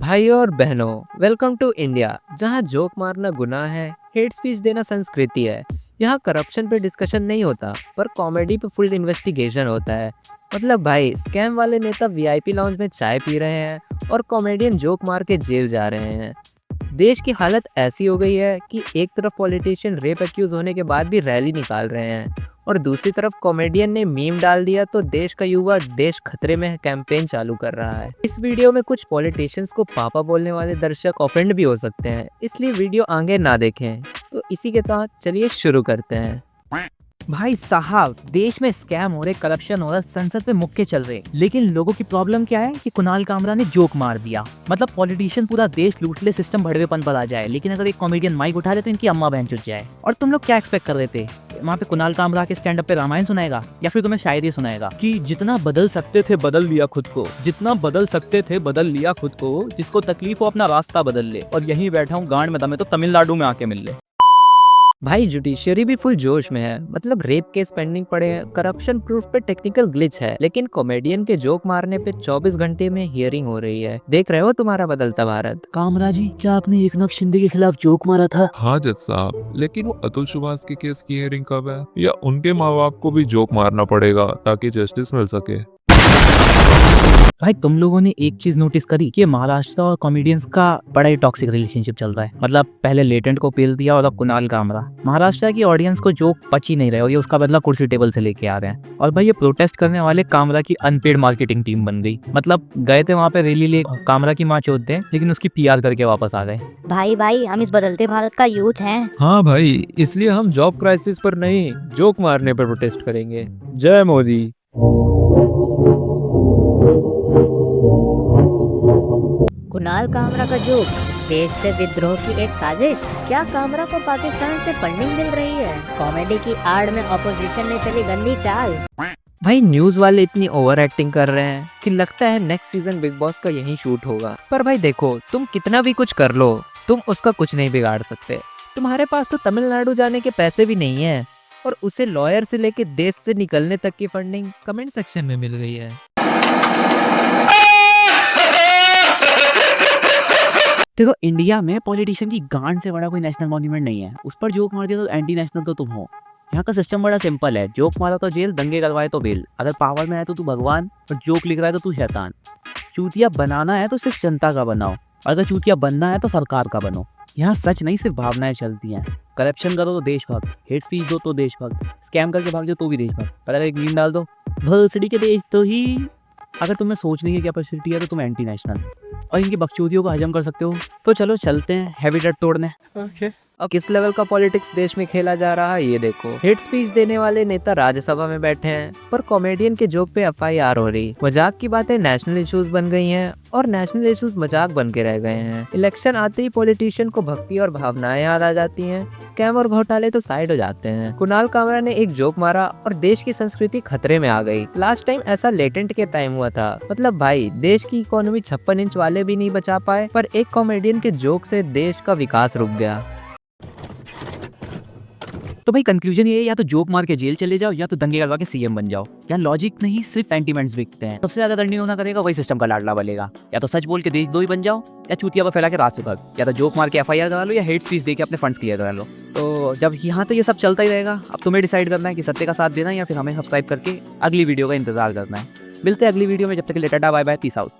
भाइयों और बहनों, वेलकम टू इंडिया, जहां जोक मारना गुनाह है, हेट स्पीच देना संस्कृति है। यहाँ करप्शन पे डिस्कशन नहीं होता, पर कॉमेडी पे फुल इन्वेस्टिगेशन होता है। मतलब भाई, स्कैम वाले नेता वीआईपी लाउंज में चाय पी रहे हैं और कॉमेडियन जोक मार के जेल जा रहे हैं। देश की हालत ऐसी हो गई है कि एक तरफ पॉलिटिशियन रेप एक्यूज होने के बाद भी रैली निकाल रहे हैं और दूसरी तरफ कॉमेडियन ने मीम डाल दिया तो देश का युवा देश खतरे में है कैंपेन चालू कर रहा है। इस वीडियो में कुछ पॉलिटिशियंस को पापा बोलने वाले दर्शक ऑफेंड भी हो सकते हैं, इसलिए वीडियो आगे ना देखें। तो इसी के साथ चलिए शुरू करते हैं। भाई साहब, देश में स्कैम हो रहे, करप्शन हो रहा, संसद पे मुक्के चल रहे, लेकिन लोगों की प्रॉब्लम क्या है कि कुणाल कामरा ने जोक मार दिया। मतलब पॉलिटिशियन पूरा देश लूट ले, सिस्टम भड़वेपन पर आ जाए, लेकिन अगर एक कॉमेडियन माइक उठा ले तो इनकी अम्मा बहन चुट जाए। और तुम लोग क्या एक्सपेक्ट कर रहे थे? वहाँ पे कुणाल कामरा के स्टैंड अप पे रामायण सुनाएगा या फिर तुम्हें शायरी सुनाएगा कि जितना बदल सकते थे बदल लिया खुद को, जितना बदल सकते थे बदल लिया खुद को, जिसको तकलीफ हो अपना रास्ता बदल ले, और यहीं बैठा हूँ गांड में दम है तो तमिलनाडु में आके मिल ले। भाई, जुडिशियरी भी फुल जोश में है। मतलब रेप केस पेंडिंग पड़े हैं, करप्शन प्रूफ पे टेक्निकल ग्लिच है, लेकिन कॉमेडियन के जोक मारने पे 24 घंटे में हियरिंग हो रही है। देख रहे हो तुम्हारा बदलता भारत। कामरा जी, क्या आपने एकनाथ शिंदे के खिलाफ जोक मारा था? हाँ जज साहब, लेकिन वो अतुल सुभाष के केस की हियरिंग कब है? या उनके माँ बाप को भी जोक मारना पड़ेगा ताकि जस्टिस मिल सके? भाई, तुम लोगों ने एक चीज नोटिस करी कि महाराष्ट्र और कॉमेडियंस का बड़ा ही टॉक्सिक रिलेशनशिप चल रहा है। मतलब पहले लेटेंट को पेल दिया और अब कुणाल कामरा। महाराष्ट्र की ऑडियंस को जोक पच ही नहीं रहे और ये उसका बदला कुर्सी टेबल से लेके आ रहे हैं। और भाई, ये प्रोटेस्ट करने वाले कामरा की अनपेड मार्केटिंग टीम बन गई। मतलब गए थे वहाँ पे रैली ले, कामरा की माँ चोद दे, लेकिन उसकी पीआर करके वापस आ गए। भाई हम इस बदलते भारत का यूथ हैं। हाँ भाई, इसलिए हम जॉब क्राइसिस पर नहीं, जोक मारने पर प्रोटेस्ट करेंगे। जय मोदी। कुणाल कामरा का जोक, देश से विद्रोह की एक साजिश। क्या कामरा को पाकिस्तान से फंडिंग मिल रही है? कॉमेडी की आड़ में ऑपोजिशन ने चली गंदी चाल। भाई, न्यूज वाले इतनी ओवर एक्टिंग कर रहे हैं कि लगता है नेक्स्ट सीजन बिग बॉस का यही शूट होगा। पर भाई देखो, तुम कितना भी कुछ कर लो, तुम उसका कुछ नहीं बिगाड़ सकते। तुम्हारे पास तो तमिलनाडु जाने के पैसे भी नहीं है और उसे लॉयर से लेके देश से निकलने तक की फंडिंग कमेंट सेक्शन में मिल गई है। देखो, इंडिया में पॉलिटिशियन की गांड से बड़ा कोई नेशनल मॉन्यूमेंट नहीं है। उस पर जोक मार दिया तो एंटी नेशनल तो तुम हो। यहाँ का सिस्टम बड़ा सिंपल है, जोक मारा तो जेल, दंगे करवाए तो बेल। अगर पावर में है तो तू भगवान, और जोक लिख रहा है तो तू शैतान। चूतिया बनाना है तो सिर्फ जनता का बनाओ, और अगर चूतिया बनना है तो सरकार का बनो। यहाँ सच नहीं, सिर्फ भावनाएं चलती हैं। करप्शन करो तो देशभक्त, हेट स्पीच दो तो देशभक्त, स्कैम करके भाग जाओ तो भी देशभक्त, पर अगर एक मीम डाल दो भोसड़ी के देश तो ही। अगर तुम्हें सोचने की कैपेसिटी है तो तुम एंटी नेशनल और इनकी बकचोदियों को हजम कर सकते हो। तो चलो चलते हैं हैबिटेट तोड़ने। अब किस लेवल का पॉलिटिक्स देश में खेला जा रहा है ये देखो। हेट स्पीच देने वाले नेता राज्यसभा में बैठे हैं, पर कॉमेडियन के जोक पे एफआईआर हो रही। मजाक की बातें नेशनल इश्यूज बन गई हैं और नेशनल इश्यूज मजाक बन के रह गए हैं। इलेक्शन आते ही पॉलिटिशियन को भक्ति और भावनाएं याद आ जाती हैं, स्कैम और घोटाले तो साइड हो जाते हैं। कुणाल कामरा ने एक जोक मारा और देश की संस्कृति खतरे में आ गई। लास्ट टाइम ऐसा लेटेंट के टाइम हुआ था। मतलब भाई, देश की इकोनॉमी 56 इंच वाले भी नहीं बचा पाए, पर एक कॉमेडियन के जोक से देश का विकास रुक गया। तो भाई, कंक्लूजन ये है, या तो जोक मार के जेल चले जाओ या तो दंगे करवा के सीएम बन जाओ। यहाँ लॉजिक नहीं, सिर्फ सेंटीमेंट्स बिकते हैं। सबसे ज्यादा दंडी होना करेगा वही सिस्टम का लाडला बनेगा। या तो सच बोल के देशद्रोही बन जाओ, या चूतिया पर फैला के रास्ते भग, या तो जोक मार के एफआईआर करा लो, या हेट स्पीच दे के अपने फंड्स क्लियर करा लो। तो जब यहाँ तो ये सब चलता ही रहेगा, अब तुम्हें डिसाइड करना है कि सत्य का साथ देना है या फिर हमें सब्सक्राइब करके अगली वीडियो का इंतजार करना है। मिलते हैं अगली वीडियो में, जब तक के लिए tata bye bye, peace out.